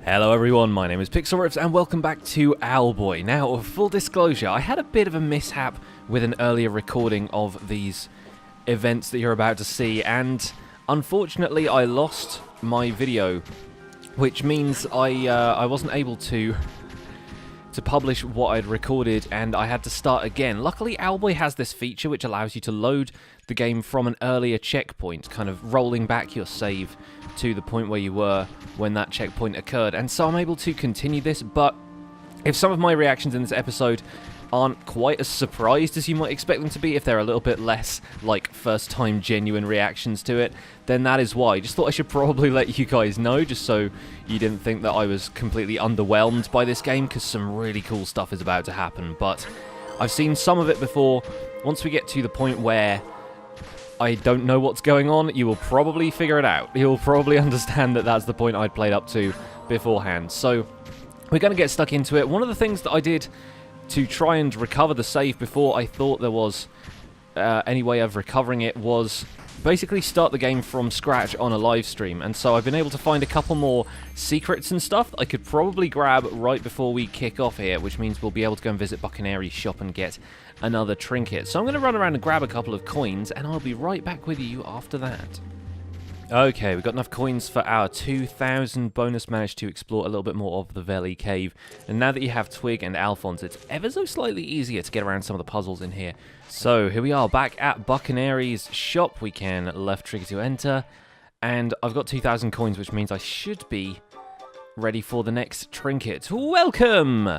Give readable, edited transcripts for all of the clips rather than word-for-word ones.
Hello everyone, my name is Pixlriffs and welcome back to Owlboy. Now, full disclosure, I had a bit of a mishap with an earlier recording of these events that you're about to see, and unfortunately I lost my video, which means I wasn't able to publish what I'd recorded, and I had to start again. Luckily, Owlboy has this feature which allows you to load the game from an earlier checkpoint, kind of rolling back your save to the point where you were when that checkpoint occurred, and so I'm able to continue this. But if some of my reactions in this episode aren't quite as surprised as you might expect them to be, if they're a little bit less like first time genuine reactions to it, then that is why. Just thought I should probably let you guys know, just so you didn't think that I was completely underwhelmed by this game, because some really cool stuff is about to happen. But I've seen some of it before. Once we get to the point where I don't know what's going on, you will probably figure it out. You'll probably understand that that's the point I'd played up to beforehand. So we're going to get stuck into it. One of the things that I did to try and recover the save before I thought there was any way of recovering it was basically start the game from scratch on a live stream. And so I've been able to find a couple more secrets and stuff that I could probably grab right before we kick off here, which means we'll be able to go and visit Buccaneery's shop and get another trinket. So I'm going to run around and grab a couple of coins, and I'll be right back with you after that. Okay, we've got enough coins for our 2,000 bonus. Managed to explore a little bit more of the Valley Cave. And now that you have Twig and Alphonse, it's ever so slightly easier to get around some of the puzzles in here. So here we are back at Buccaneery's shop. We can left trigger to enter. And I've got 2,000 coins, which means I should be ready for the next trinket. Welcome!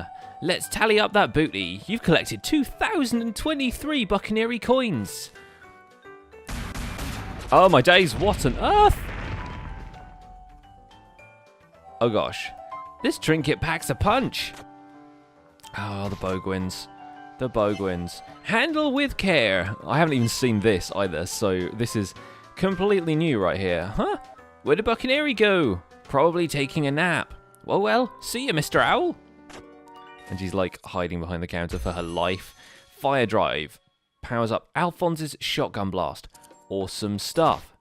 Let's tally up that booty. You've collected 2,023 Buccaneery coins. Oh my days, what on earth? Oh gosh. This trinket packs a punch. Oh, the Bogwins. The Bogwins. Handle with care. I haven't even seen this either, so this is completely new right here. Huh? Where did Buccaneery go? Probably taking a nap. Well, see you, Mr. Owl. And she's like hiding behind the counter for her life. Fire drive. Powers up Alphonse's shotgun blast. Awesome stuff.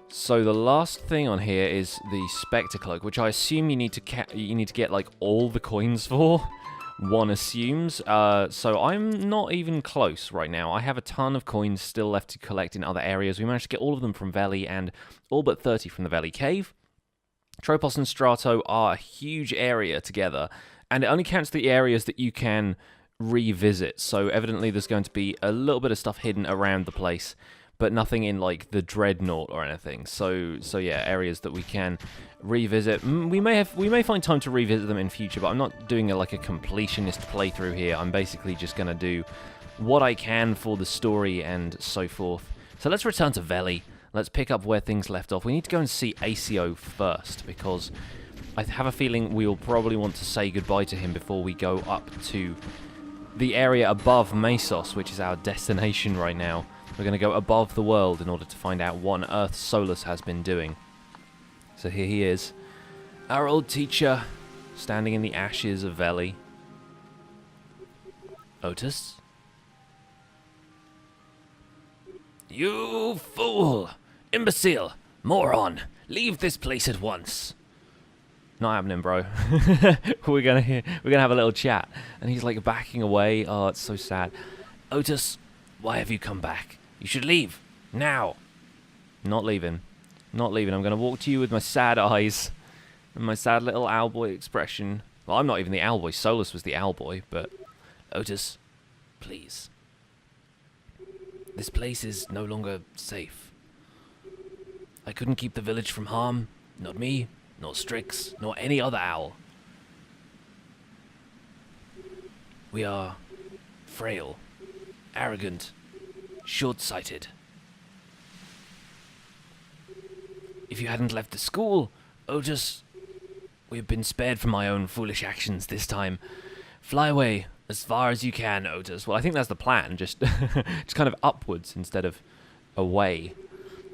So the last thing on here is the Spectre Cloak, which I assume you need to get like all the coins for. One assumes. So I'm not even close right now. I have a ton of coins still left to collect in other areas. We managed to get all of them from Valley and all but 30 from the Valley Cave. Tropos and Strato are a huge area together, and it only counts the areas that you can revisit. So evidently there's going to be a little bit of stuff hidden around the place, but nothing in like the Dreadnought or anything. So yeah, areas that we can revisit. We may find time to revisit them in future, but I'm not doing like a completionist playthrough here. I'm basically just going to do what I can for the story and so forth. So let's return to Valley. Let's pick up where things left off. We need to go and see ACO first, because I have a feeling we will probably want to say goodbye to him before we go up to the area above Mesos, which is our destination right now. We're going to go above the world in order to find out what on earth Solus has been doing. So here he is, our old teacher, standing in the ashes of Valley. Otis? You fool! Imbecile! Moron! Leave this place at once! Not happening, bro. we're gonna have a little chat, and he's like backing away. Oh, it's so sad. Otis, why have you come back? You should leave now. Not leaving. Not leaving. I'm gonna walk to you with my sad eyes and my sad little Owlboy expression. Well, I'm not even the Owlboy. Solus was the Owlboy, but Otis, please. This place is no longer safe. I couldn't keep the village from harm. Not me. Nor Strix, nor any other owl. We are frail, arrogant, short-sighted. If you hadn't left the school, Otis, we've been spared from my own foolish actions this time. Fly away as far as you can, Otis. Well, I think that's the plan, just kind of upwards instead of away.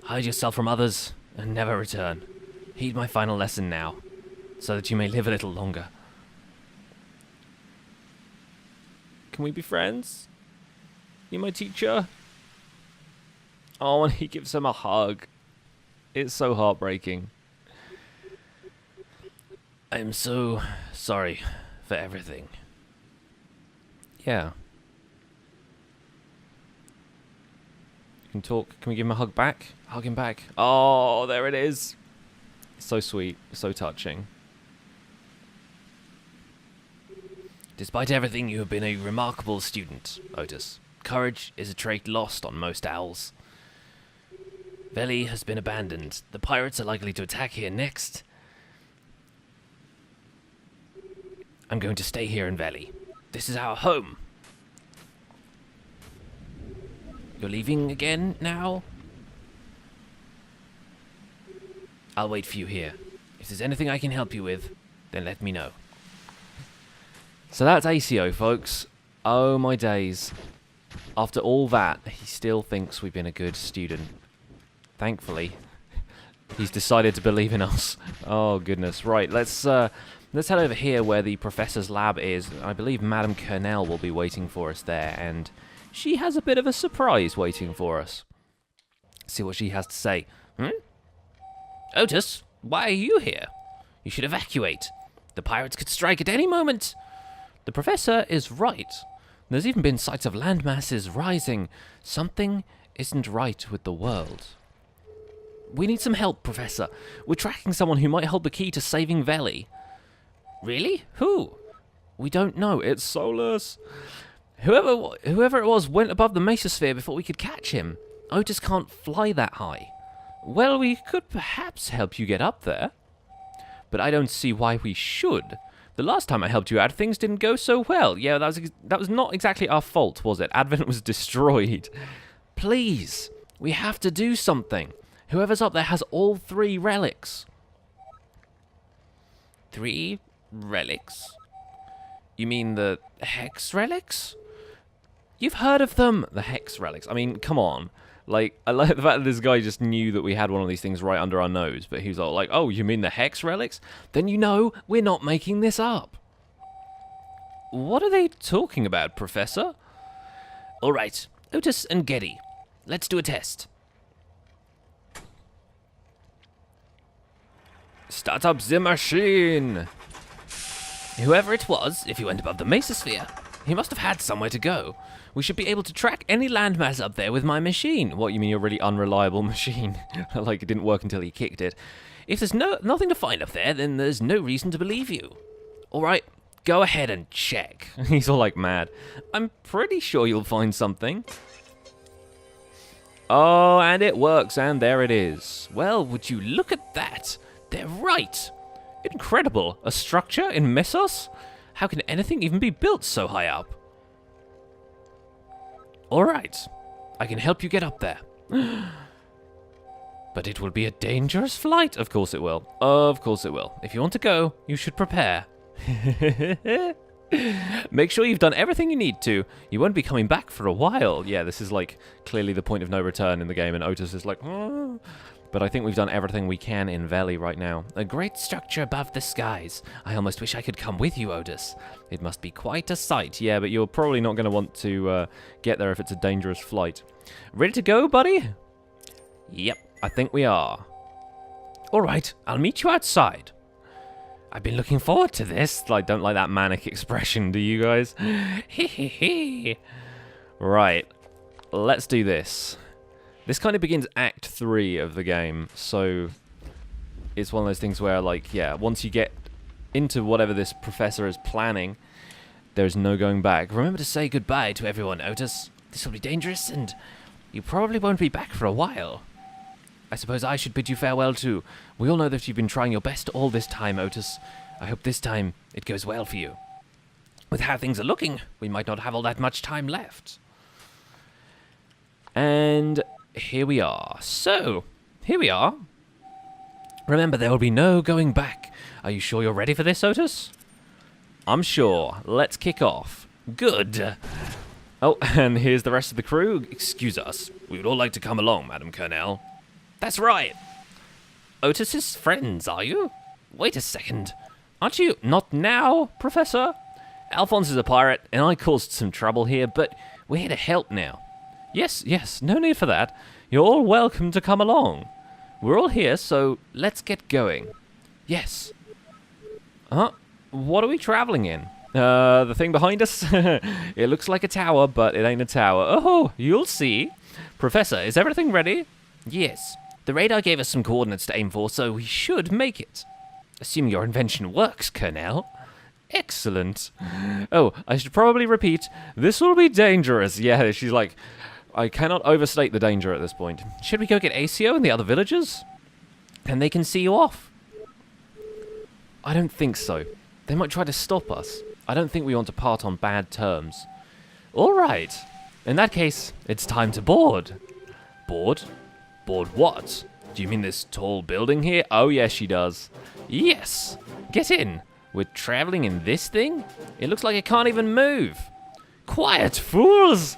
Hide yourself from others and never return. Heed my final lesson now, so that you may live a little longer. Can we be friends? You my teacher? Oh, and he gives him a hug. It's so heartbreaking. I'm so sorry for everything. Yeah. You can talk. Can we give him a hug back? Hug him back. Oh, there it is. So sweet. So touching. Despite everything, you have been a remarkable student, Otis. Courage is a trait lost on most owls. Veli has been abandoned. The pirates are likely to attack here next. I'm going to stay here in Veli. This is our home. You're leaving again now? I'll wait for you here. If there's anything I can help you with, then let me know. So that's ACO, folks. Oh my days. After all that, he still thinks we've been a good student. Thankfully, he's decided to believe in us. Oh goodness. Right, let's head over here where the professor's lab is. I believe Madame Kernel will be waiting for us there, and she has a bit of a surprise waiting for us. See what she has to say. Otis, why are you here? You should evacuate. The pirates could strike at any moment. The professor is right. There's even been sights of land masses rising. Something isn't right with the world. We need some help, Professor. We're tracking someone who might hold the key to saving Veli. Really? Who? We don't know. It's Solus. Whoever it was went above the mesosphere before we could catch him. Otis can't fly that high. Well, we could perhaps help you get up there. But I don't see why we should. The last time I helped you out, things didn't go so well. Yeah, that was not exactly our fault, was it? Advent was destroyed. Please, we have to do something. Whoever's up there has all 3 relics. 3 relics? You mean the Hex relics? You've heard of them, the Hex relics. I mean, come on. Like, I like the fact that this guy just knew that we had one of these things right under our nose, but he was all like, oh, you mean the Hex relics? Then you know we're not making this up. What are they talking about, Professor? All right, Otis and Geddy, let's do a test. Start up the machine. Whoever it was, if he went above the mesosphere, he must have had somewhere to go. We should be able to track any landmass up there with my machine. What, you mean your really unreliable machine? Like it didn't work until he kicked it. If there's nothing to find up there, then there's no reason to believe you. All right, go ahead and check. He's all like mad. I'm pretty sure you'll find something. Oh, and it works, and there it is. Well, would you look at that? They're right. Incredible. A structure in Mesos? How can anything even be built so high up? All right. I can help you get up there. But it will be a dangerous flight. Of course it will. Of course it will. If you want to go, you should prepare. Make sure you've done everything you need to. You won't be coming back for a while. Yeah, this is like clearly the point of no return in the game, and Otis is like, oh. But I think we've done everything we can in Veli right now. A great structure above the skies. I almost wish I could come with you, Otis. It must be quite a sight. Yeah, but you're probably not going to want to get there if it's a dangerous flight. Ready to go, buddy? Yep, I think we are. All right, I'll meet you outside. I've been looking forward to this. I don't like that manic expression, do you guys? Hee. Right, let's do this. This kind of begins Act 3 of the game, so it's one of those things where, like, yeah, once you get into whatever this professor is planning, there's no going back. Remember to say goodbye to everyone, Otis. This will be dangerous, and you probably won't be back for a while. I suppose I should bid you farewell, too. We all know that you've been trying your best all this time, Otis. I hope this time it goes well for you. With how things are looking, we might not have all that much time left. And here we are. So, here we are. Remember, there will be no going back. Are you sure you're ready for this, Otis? I'm sure. Let's kick off. Good. Oh, and here's the rest of the crew. Excuse us. We would all like to come along, Madame Kernel. That's right. Otis's friends, are you? Wait a second. Aren't you? Not now, Professor. Alphonse is a pirate, and I caused some trouble here, but we're here to help now. Yes, no need for that. You're all welcome to come along. We're all here, so let's get going. Yes. Huh? What are we traveling in? The thing behind us? It looks like a tower, but it ain't a tower. Oh, you'll see. Professor, is everything ready? Yes. The radar gave us some coordinates to aim for, so we should make it. Assuming your invention works, Colonel. Excellent. Oh, I should probably repeat, this will be dangerous. Yeah, she's like, I cannot overstate the danger at this point. Should we go get ACO and the other villagers? And they can see you off. I don't think so. They might try to stop us. I don't think we want to part on bad terms. All right. In that case, it's time to board. Board? Board what? Do you mean this tall building here? Oh, yes, she does. Yes. Get in. We're traveling in this thing? It looks like it can't even move. Quiet, fools!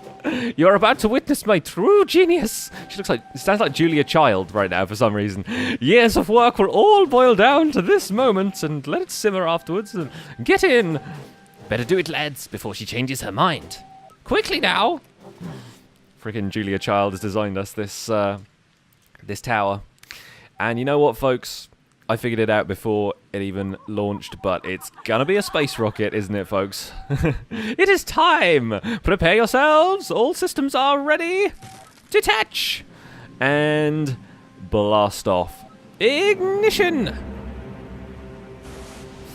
You're about to witness my true genius. She sounds like Julia Child right now for some reason. Years of work will all boil down to this moment, and let it simmer afterwards. And get in. Better do it, lads, before she changes her mind. Quickly now. Freaking Julia Child has designed us this tower. And you know what, folks? I figured it out before it even launched, but it's gonna be a space rocket, isn't it, folks? It is time! Prepare yourselves! All systems are ready! Detach! And blast off. Ignition!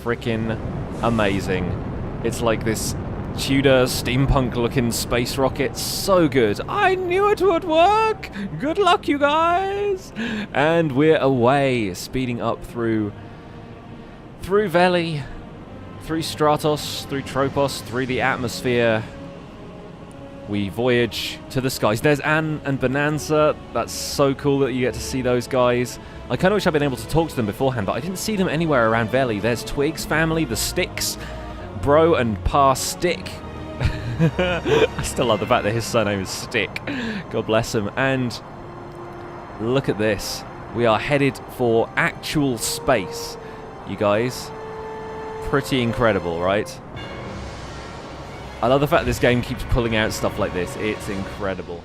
Frickin' amazing. It's like this Tudor steampunk-looking space rocket. So good. I knew it would work! Good luck, you guys! And we're away, speeding up through Veli, through Stratos, through Tropos, through the atmosphere. We voyage to the skies. There's Anne and Bonanza. That's so cool that you get to see those guys. I kind of wish I'd been able to talk to them beforehand, but I didn't see them anywhere around Veli. There's Twig's family, the Sticks, Bro and Pa Stick. I still love the fact that his surname is Stick. God bless him. And look at this. We are headed for actual space. You guys, pretty incredible, right? I love the fact this game keeps pulling out stuff like this. It's incredible.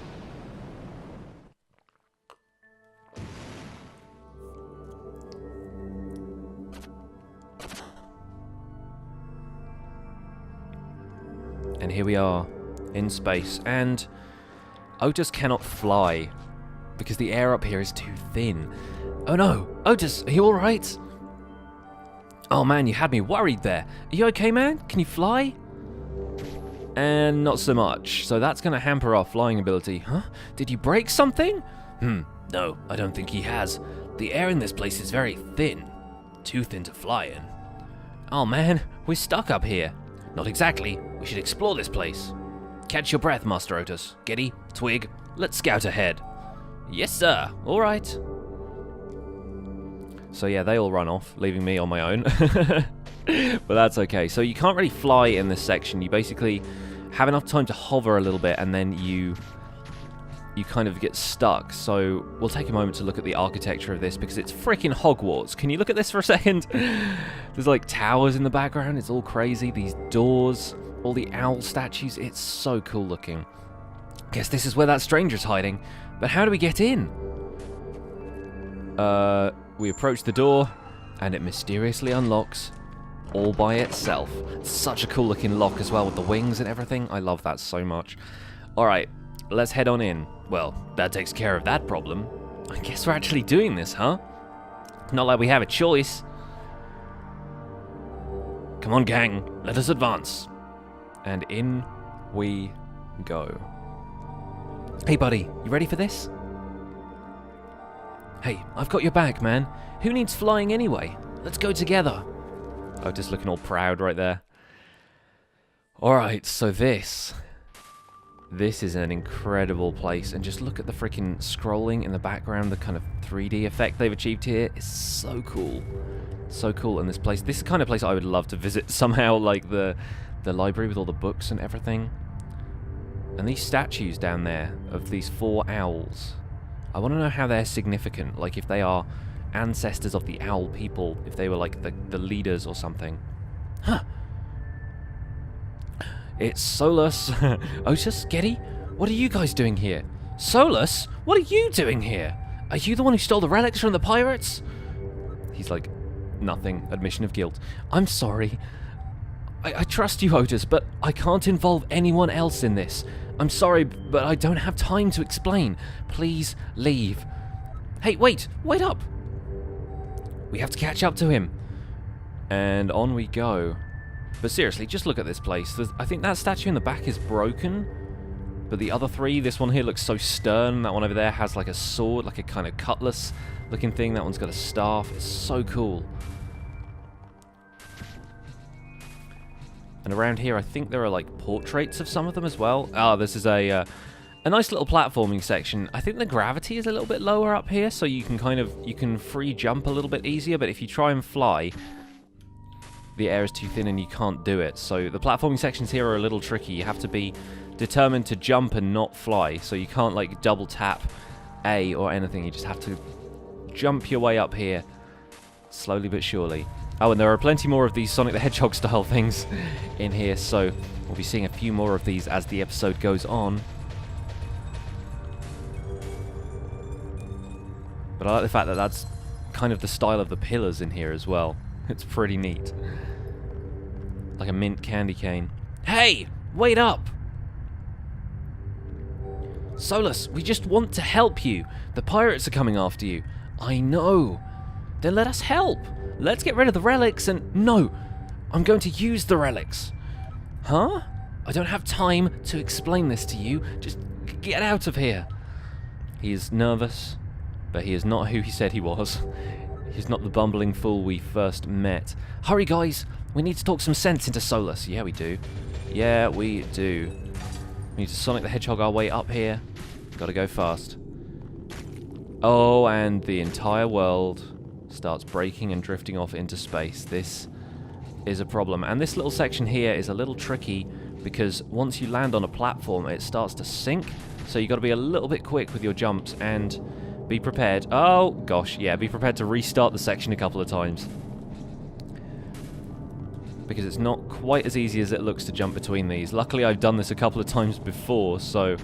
And here we are, in space, and Otis cannot fly, because the air up here is too thin. Oh no! Otis, are you alright? Oh man, you had me worried there. Are you okay, man? Can you fly? And not so much, so that's going to hamper our flying ability. Huh? Did you break something? No, I don't think he has. The air in this place is very thin. Too thin to fly in. Oh man, we're stuck up here. Not exactly. We should explore this place. Catch your breath, Master Otis. Giddy, Twig, let's scout ahead. Yes, sir. All right. So yeah, they all run off, leaving me on my own. But that's okay. So you can't really fly in this section. You basically have enough time to hover a little bit, and then you kind of get stuck. So we'll take a moment to look at the architecture of this, because it's freaking Hogwarts. Can you look at this for a second? There's like towers in the background. It's all crazy. These doors, all the owl statues. It's so cool looking. Guess this is where that stranger's hiding. But how do we get in? We approach the door, and it mysteriously unlocks all by itself. Such a cool looking lock as well, with the wings and everything. I love that so much. Alright, let's head on in. Well, that takes care of that problem. I guess we're actually doing this, huh? Not like we have a choice. Come on, gang, let us advance. And in we go. Hey, buddy, you ready for this? Hey, I've got your back, man. Who needs flying anyway? Let's go together. Oh, just looking all proud right there. Alright, so this is an incredible place. And just look at the freaking scrolling in the background, the kind of 3D effect they've achieved here. It's so cool. So cool in this place. This is the kind of place I would love to visit somehow, like the library with all the books and everything. And these statues down there of these 4 owls. I want to know how they're significant, like if they are ancestors of the owl people, if they were like the leaders or something. Huh. It's Solus. Otis, Geddy, what are you guys doing here? Solus, what are you doing here? Are you the one who stole the relics from the pirates? He's like Nothing. Admission of guilt. I'm sorry. I trust you, Otis, but I can't involve anyone else in this. I'm sorry, but I don't have time to explain. Please leave. Hey, wait up! We have to catch up to him. And on we go. But seriously, just look at this place. I think that statue in the back is broken. But the other three, this one here looks so stern. That one over there has like a sword, like a kind of cutlass looking thing. That one's got a staff. It's so cool. And around here, I think there are like portraits of some of them as well. Ah, this is a nice little platforming section. I think the gravity is a little bit lower up here, so you can free jump a little bit easier. But if you try and fly, the air is too thin and you can't do it. So the platforming sections here are a little tricky. You have to be determined to jump and not fly. So you can't like double tap A or anything. You just have to jump your way up here, slowly but surely. Oh, and there are plenty more of these Sonic the Hedgehog style things in here, so we'll be seeing a few more of these as the episode goes on. But I like the fact that that's kind of the style of the pillars in here as well. It's pretty neat. Like a mint candy cane. Hey! Wait up! Solus, we just want to help you. The pirates are coming after you. I know. Then let us help. Let's get rid of the relics and... No! I'm going to use the relics. Huh? I don't have time to explain this to you. Just get out of here. He is nervous, but he is not who he said he was. He's not the bumbling fool we first met. Hurry, guys! We need to talk some sense into Solus. Yeah, we do. Yeah, we do. We need to Sonic the Hedgehog our way up here. Gotta go fast. Oh, and the entire world starts breaking and drifting off into space. This is a problem. And this little section here is a little tricky because once you land on a platform, it starts to sink. So you got to be a little bit quick with your jumps and be prepared. Oh, gosh, yeah, be prepared to restart the section a couple of times. Because it's not quite as easy as it looks to jump between these. Luckily, I've done this a couple of times before, so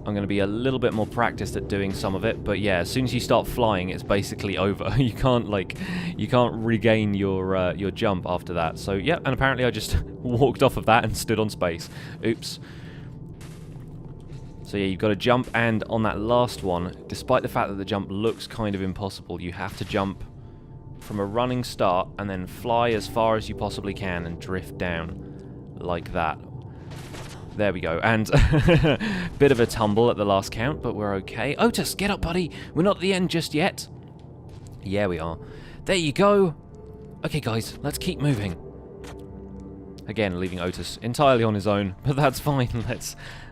I'm going to be a little bit more practiced at doing some of it. But yeah, as soon as you start flying, it's basically over. You can't regain your jump after that. So yeah, and apparently I just walked off of that and stood on space. Oops. So yeah, you've got to jump, and on that last one, despite the fact that the jump looks kind of impossible, you have to jump from a running start and then fly as far as you possibly can and drift down like that. There we go, and bit of a tumble at the last count, but we're okay. Otis, get up, buddy. We're not at the end just yet. Yeah, we are. There you go. Okay, guys, let's keep moving. Again, leaving Otis entirely on his own, but that's fine.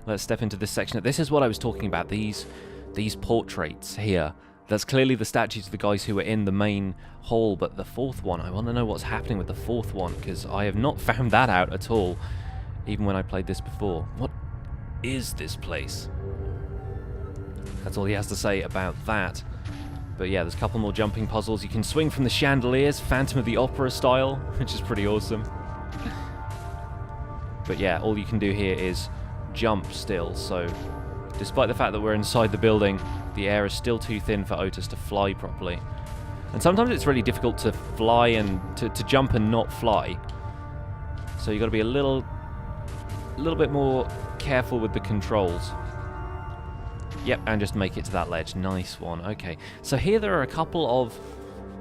Let's step into this section. This is what I was talking about. These portraits here. That's clearly the statues of the guys who were in the main hall, but the fourth one, I want to know what's happening with the fourth one, because I have not found that out at all. Even when I played this before. What is this place? That's all he has to say about that. But yeah, there's a couple more jumping puzzles. You can swing from the chandeliers, Phantom of the Opera style, which is pretty awesome. But yeah, all you can do here is jump still. So despite the fact that we're inside the building, the air is still too thin for Otis to fly properly. And sometimes it's really difficult to fly and to jump and not fly. So you've got to be a little bit more careful with the controls. Yep, and just make it to that ledge. Nice one. Okay, so here there are a couple of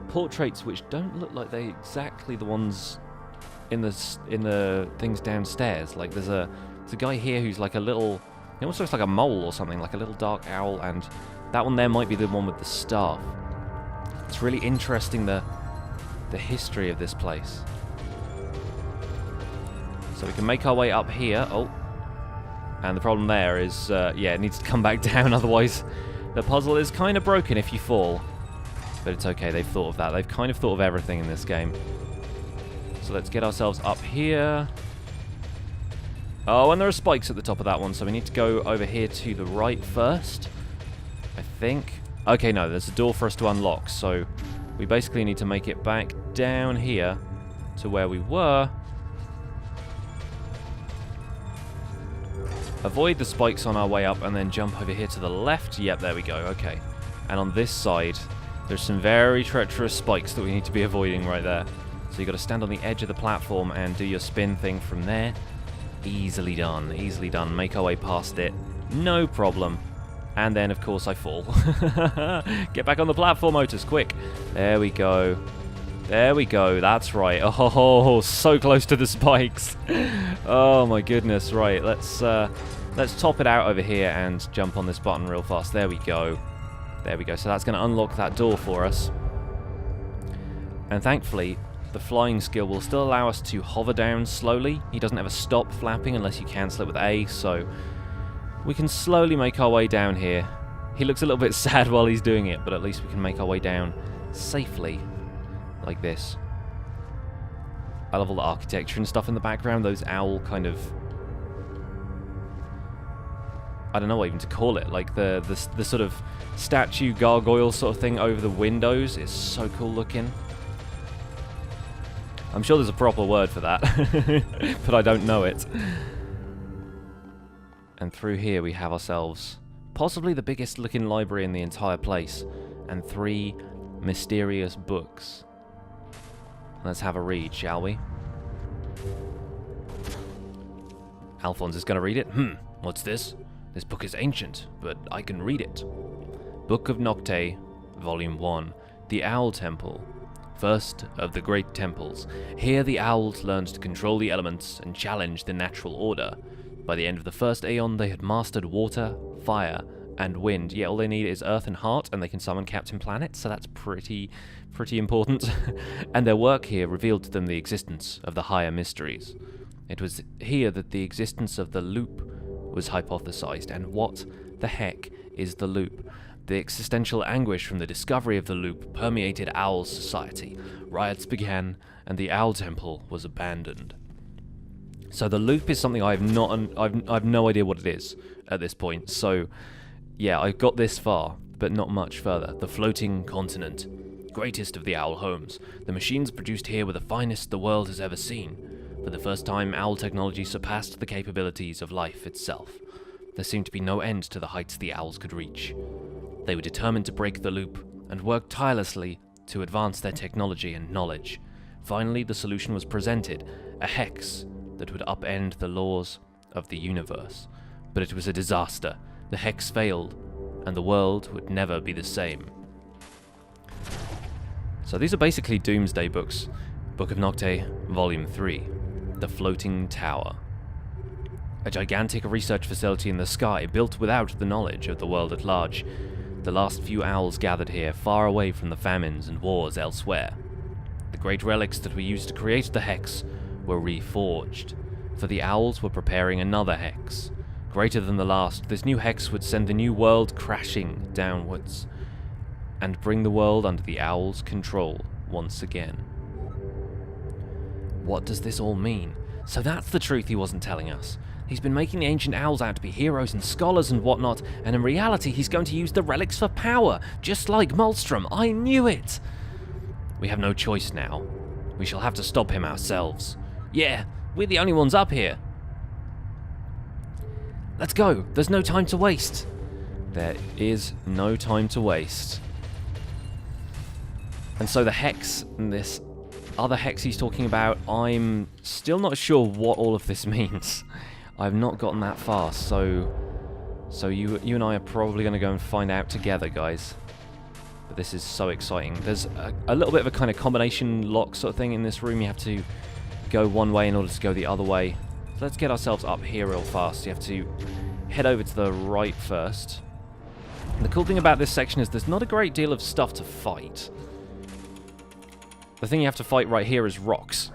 portraits which don't look like they're exactly the ones in the things downstairs. Like there's a guy here who's like a little, it almost looks like a mole or something, like a little dark owl, and that one there might be the one with the staff. It's really interesting the history of this place. So we can make our way up here. Oh. And the problem there is, yeah, it needs to come back down, otherwise the puzzle is kind of broken if you fall. But it's okay, they've thought of that. They've kind of thought of everything in this game. So let's get ourselves up here. Oh, and there are spikes at the top of that one, so we need to go over here to the right first, I think. Okay, no, there's a door for us to unlock, so we basically need to make it back down here to where we were. Avoid the spikes on our way up and then jump over here to the left. Yep, there we go. Okay. And on this side, There's some very treacherous spikes that we need to be avoiding right there. So you got to stand on the edge of the platform and do your spin thing from there. Easily done, easily done. Make our way past it, no problem. And then, of course, I fall. Get back on the platform, Otis, quick. There we go. There we go, that's right. Oh, so close to the spikes. Oh my goodness, right. Let's top it out over here and jump on this button real fast. There we go. There we go. So that's going to unlock that door for us. And thankfully, the flying skill will still allow us to hover down slowly. He doesn't ever stop flapping unless you cancel it with A, so we can slowly make our way down here. He looks a little bit sad while he's doing it, but at least we can make our way down safely. Like this. I love all the architecture and stuff in the background. Those owl kind of... I don't know what even to call it. Like the sort of statue gargoyle sort of thing over the windows is so cool looking. I'm sure there's a proper word for that, but I don't know it. And through here we have ourselves possibly the biggest looking library in the entire place, and 3 mysterious books. Let's have a read, shall we? Alphonse is going to read it. What's this? This book is ancient, but I can read it. Book of Nocte, Volume 1. The Owl Temple. First of the great temples. Here the owls learned to control the elements and challenge the natural order. By the end of the first Aeon, they had mastered water, fire, and wind. Yeah, all they need is Earth and Heart, and they can summon Captain Planet, so that's pretty important. And their work here revealed to them the existence of the higher mysteries. It was here that the existence of the loop was hypothesized, and what the heck is the loop? The existential anguish from the discovery of the loop permeated Owl society. Riots began, and the Owl Temple was abandoned. So the loop is something I've no idea what it is at this point. So yeah, I got this far, but not much further. The floating continent, greatest of the owl homes. The machines produced here were the finest the world has ever seen. For the first time, owl technology surpassed the capabilities of life itself. There seemed to be no end to the heights the owls could reach. They were determined to break the loop, and worked tirelessly to advance their technology and knowledge. Finally, the solution was presented, a hex that would upend the laws of the universe. But it was a disaster. The hex failed, and the world would never be the same. So these are basically Doomsday books. Book of Nocte, Volume 3. The Floating Tower. A gigantic research facility in the sky, built without the knowledge of the world at large. The last few owls gathered here, far away from the famines and wars elsewhere. The great relics that were used to create the hex were reforged, for the owls were preparing another hex. Greater than the last, this new hex would send the new world crashing downwards, and bring the world under the owls' control once again. What does this all mean? So that's the truth he wasn't telling us. He's been making the ancient owls out to be heroes and scholars and whatnot, and in reality he's going to use the relics for power, just like Maelstrom. I knew it! We have no choice now. We shall have to stop him ourselves. Yeah, we're the only ones up here. Let's go. There's no time to waste. There is no time to waste. And so the hex, and this other hex he's talking about, I'm still not sure what all of this means. I've not gotten that far, so you and I are probably going to go and find out together, guys. But this is so exciting. There's a little bit of a kind of combination lock sort of thing in this room. You have to go one way in order to go the other way. So let's get ourselves up here real fast. You have to head over to the right first. And the cool thing about this section is there's not a great deal of stuff to fight. The thing you have to fight right here is rocks.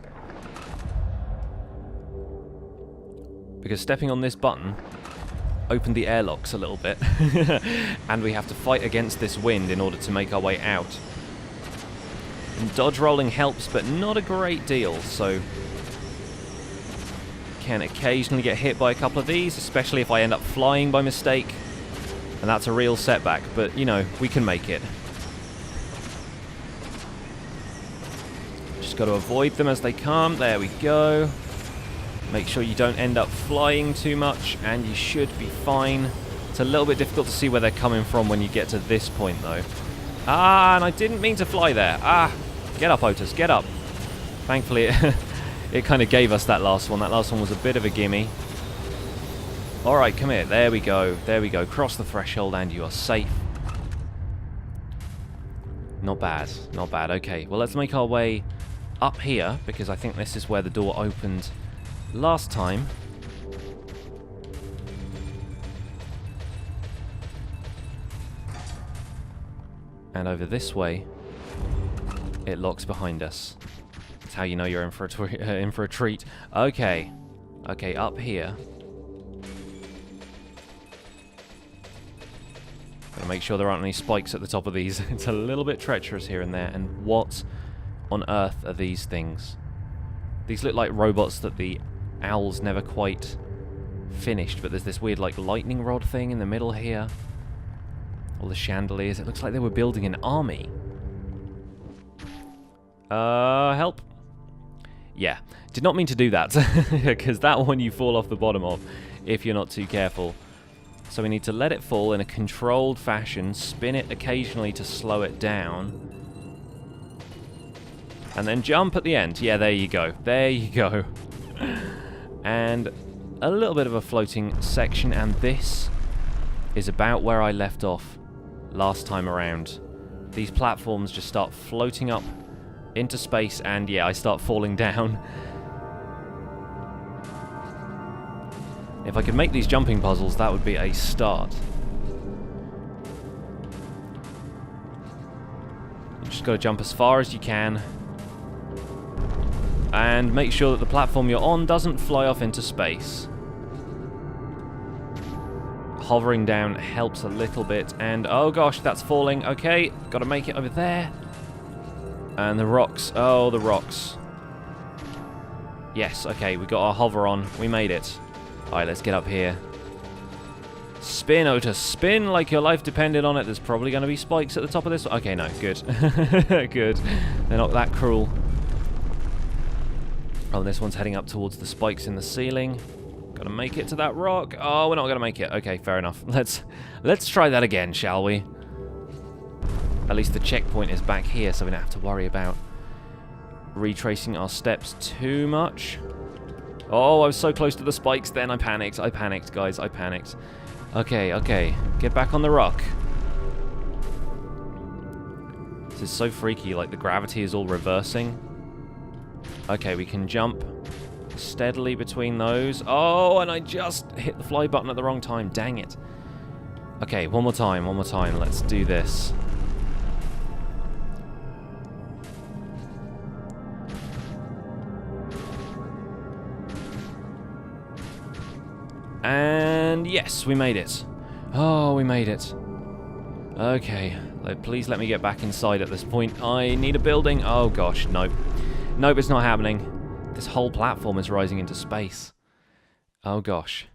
Because stepping on this button opened the airlocks a little bit. And we have to fight against this wind in order to make our way out. And dodge rolling helps, but not a great deal, so can occasionally get hit by a couple of these, especially if I end up flying by mistake. And that's a real setback, but, you know, we can make it. Just got to avoid them as they come. There we go. Make sure you don't end up flying too much, and you should be fine. It's a little bit difficult to see where they're coming from when you get to this point, though. Ah, and I didn't mean to fly there. Ah, get up, Otis, get up. Thankfully, it kind of gave us that last one. That last one was a bit of a gimme. Alright, come here. There we go. There we go. Cross the threshold and you are safe. Not bad. Not bad. Okay, well, let's make our way up here, because I think this is where the door opened last time. And over this way, it locks behind us. That's how you know you're in for a treat. Okay. Okay, up here. Gotta make sure there aren't any spikes at the top of these. It's a little bit treacherous here and there. And what on earth are these things? These look like robots that the owls never quite finished, but there's this weird like lightning rod thing in the middle here. All the chandeliers. It looks like they were building an army. Help. Yeah, did not mean to do that, because that one you fall off the bottom of if you're not too careful. So we need to let it fall in a controlled fashion, spin it occasionally to slow it down, and then jump at the end. Yeah, there you go. There you go. And a little bit of a floating section, and this is about where I left off last time around. These platforms just start floating up into space, and yeah, I start falling down. If I could make these jumping puzzles, that would be a start. You just got to jump as far as you can. And make sure that the platform you're on doesn't fly off into space. Hovering down helps a little bit. And oh gosh, that's falling. Okay, got to make it over there. And the rocks. Oh, the rocks. Yes, okay, we got our hover on. We made it. Alright, let's get up here. Spin, Otis. Spin like your life depended on it. There's probably going to be spikes at the top of this. Okay, no, good. Good. They're not that cruel. Oh, this one's heading up towards the spikes in the ceiling. Gotta make it to that rock. Oh, we're not gonna make it. Okay, fair enough. Let's try that again, shall we? At least the checkpoint is back here, so we don't have to worry about retracing our steps too much. Oh, I was so close to the spikes then. I panicked. I panicked, guys. I panicked. Okay, okay. Get back on the rock. This is so freaky. Like, the gravity is all reversing. Okay, we can jump steadily between those. Oh, and I just hit the fly button at the wrong time. Dang it. Okay, one more time. One more time. Let's do this. And yes, we made it. Oh, we made it. Okay, please let me get back inside at this point. I need a building. Oh gosh, nope. Nope, it's not happening. This whole platform is rising into space. Oh gosh.